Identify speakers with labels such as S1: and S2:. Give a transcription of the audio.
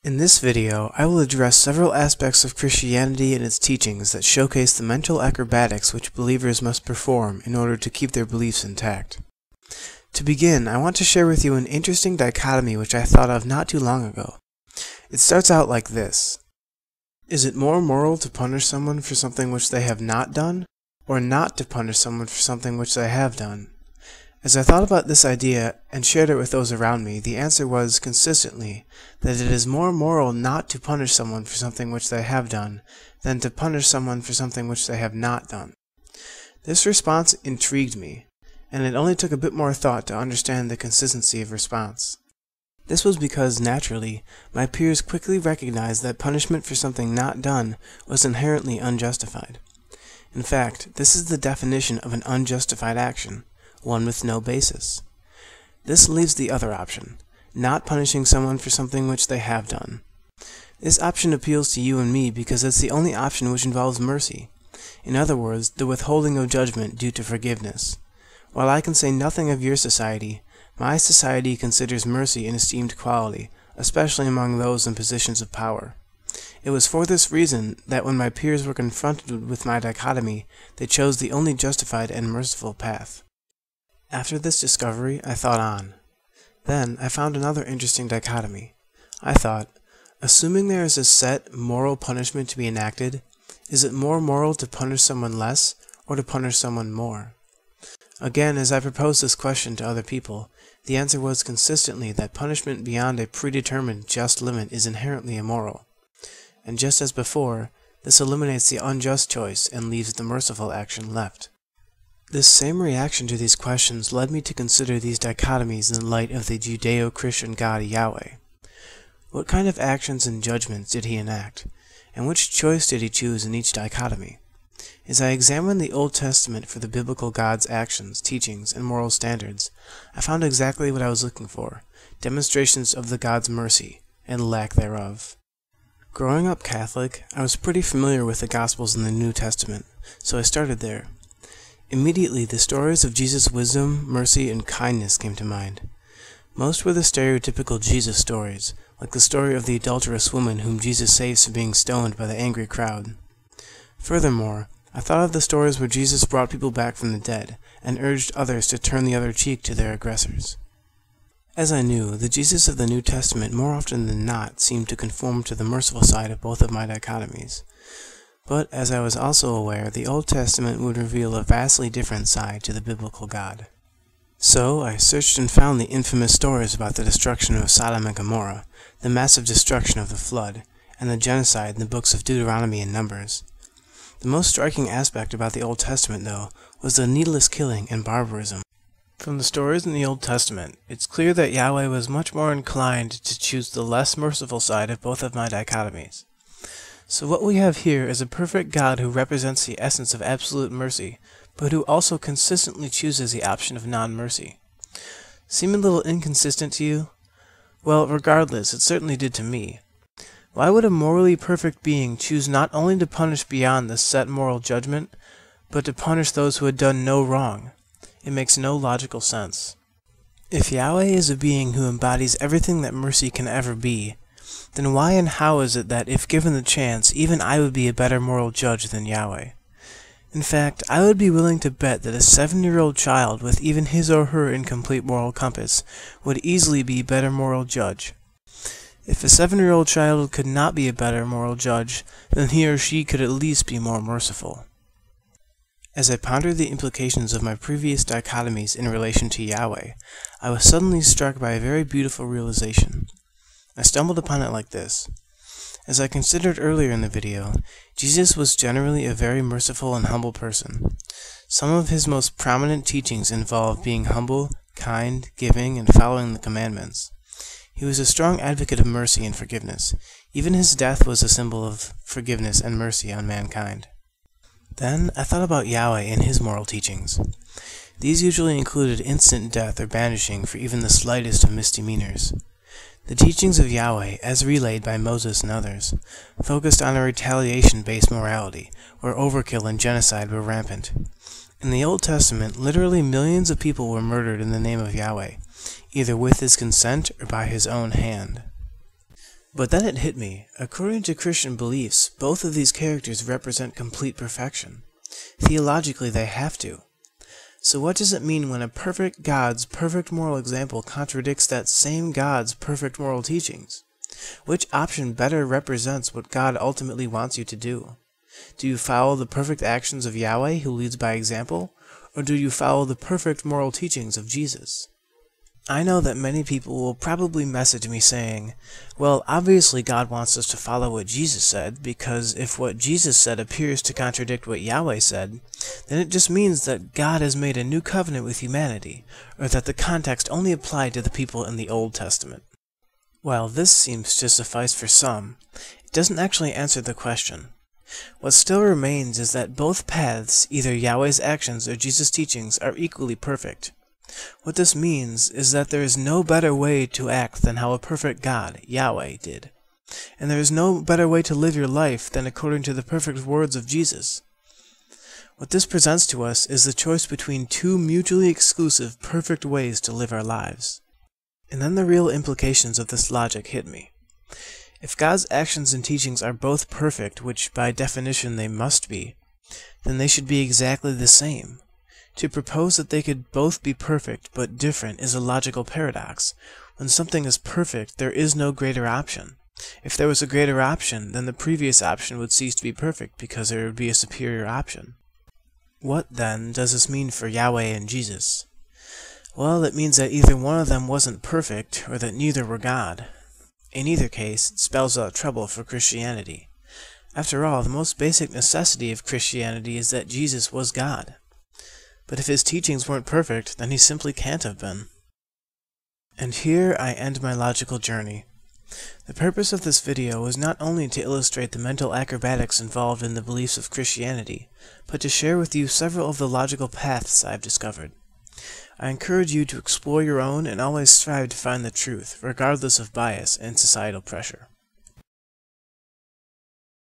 S1: In this video, I will address several aspects of Christianity and its teachings that showcase the mental acrobatics which believers must perform in order to keep their beliefs intact. To begin, I want to share with you an interesting dichotomy which I thought of not too long ago. It starts out like this. Is it more moral to punish someone for something which they have not done, or not to punish someone for something which they have done? As I thought about this idea and shared it with those around me, the answer was, consistently, that it is more moral not to punish someone for something which they have done than to punish someone for something which they have not done. This response intrigued me, and it only took a bit more thought to understand the consistency of response. This was because, naturally, my peers quickly recognized that punishment for something not done was inherently unjustified. In fact, this is the definition of an unjustified action. One with no basis. This leaves the other option, not punishing someone for something which they have done. This option appeals to you and me because it's the only option which involves mercy. In other words, the withholding of judgment due to forgiveness. While I can say nothing of your society, my society considers mercy an esteemed quality, especially among those in positions of power. It was for this reason that when my peers were confronted with my dichotomy, they chose the only justified and merciful path. After this discovery, I thought on. Then, I found another interesting dichotomy. I thought, assuming there is a set, moral punishment to be enacted, is it more moral to punish someone less, or to punish someone more? Again, as I proposed this question to other people, the answer was consistently that punishment beyond a predetermined just limit is inherently immoral. And just as before, this eliminates the unjust choice and leaves the merciful action left. This same reaction to these questions led me to consider these dichotomies in light of the Judeo-Christian God Yahweh. What kind of actions and judgments did he enact, and which choice did he choose in each dichotomy? As I examined the Old Testament for the biblical God's actions, teachings, and moral standards, I found exactly what I was looking for, demonstrations of the God's mercy, and lack thereof. Growing up Catholic, I was pretty familiar with the Gospels in the New Testament, so I started there. Immediately, the stories of Jesus' wisdom, mercy, and kindness came to mind. Most were the stereotypical Jesus stories, like the story of the adulterous woman whom Jesus saves from being stoned by the angry crowd. Furthermore, I thought of the stories where Jesus brought people back from the dead, and urged others to turn the other cheek to their aggressors. As I knew, the Jesus of the New Testament more often than not seemed to conform to the merciful side of both of my dichotomies. But, as I was also aware, the Old Testament would reveal a vastly different side to the biblical God. So, I searched and found the infamous stories about the destruction of Sodom and Gomorrah, the massive destruction of the flood, and the genocide in the books of Deuteronomy and Numbers. The most striking aspect about the Old Testament, though, was the needless killing and barbarism. From the stories in the Old Testament, it's clear that Yahweh was much more inclined to choose the less merciful side of both of my dichotomies. So what we have here is a perfect God who represents the essence of absolute mercy, but who also consistently chooses the option of non-mercy. Seem a little inconsistent to you? Well, regardless, it certainly did to me. Why would a morally perfect being choose not only to punish beyond the set moral judgment, but to punish those who had done no wrong? It makes no logical sense. If Yahweh is a being who embodies everything that mercy can ever be, then why and how is it that, if given the chance, even I would be a better moral judge than Yahweh? In fact, I would be willing to bet that a 7-year-old child with even his or her incomplete moral compass would easily be a better moral judge. If a 7-year-old child could not be a better moral judge, then he or she could at least be more merciful. As I pondered the implications of my previous dichotomies in relation to Yahweh, I was suddenly struck by a very beautiful realization. I stumbled upon it like this. As I considered earlier in the video, Jesus was generally a very merciful and humble person. Some of his most prominent teachings involve being humble, kind, giving, and following the commandments. He was a strong advocate of mercy and forgiveness. Even his death was a symbol of forgiveness and mercy on mankind. Then, I thought about Yahweh and his moral teachings. These usually included instant death or banishing for even the slightest of misdemeanors. The teachings of Yahweh, as relayed by Moses and others, focused on a retaliation-based morality, where overkill and genocide were rampant. In the Old Testament, literally millions of people were murdered in the name of Yahweh, either with his consent or by his own hand. But then it hit me. According to Christian beliefs, both of these characters represent complete perfection. Theologically, they have to. So what does it mean when a perfect God's perfect moral example contradicts that same God's perfect moral teachings? Which option better represents what God ultimately wants you to do? Do you follow the perfect actions of Yahweh, who leads by example, or do you follow the perfect moral teachings of Jesus? I know that many people will probably message me saying, well, obviously God wants us to follow what Jesus said, because if what Jesus said appears to contradict what Yahweh said, then it just means that God has made a new covenant with humanity, or that the context only applied to the people in the Old Testament. While this seems to suffice for some, it doesn't actually answer the question. What still remains is that both paths, either Yahweh's actions or Jesus' teachings, are equally perfect. What this means is that there is no better way to act than how a perfect God, Yahweh, did. And there is no better way to live your life than according to the perfect words of Jesus. What this presents to us is the choice between two mutually exclusive, perfect ways to live our lives. And then the real implications of this logic hit me. If God's actions and teachings are both perfect, which by definition they must be, then they should be exactly the same. To propose that they could both be perfect but different is a logical paradox. When something is perfect, there is no greater option. If there was a greater option, then the previous option would cease to be perfect because there would be a superior option. What, then, does this mean for Yahweh and Jesus? Well, it means that either one of them wasn't perfect, or that neither were God. In either case, it spells out trouble for Christianity. After all, the most basic necessity of Christianity is that Jesus was God. But if his teachings weren't perfect, then he simply can't have been. And here I end my logical journey. The purpose of this video was not only to illustrate the mental acrobatics involved in the beliefs of Christianity, but to share with you several of the logical paths I've discovered. I encourage you to explore your own and always strive to find the truth, regardless of bias and societal pressure.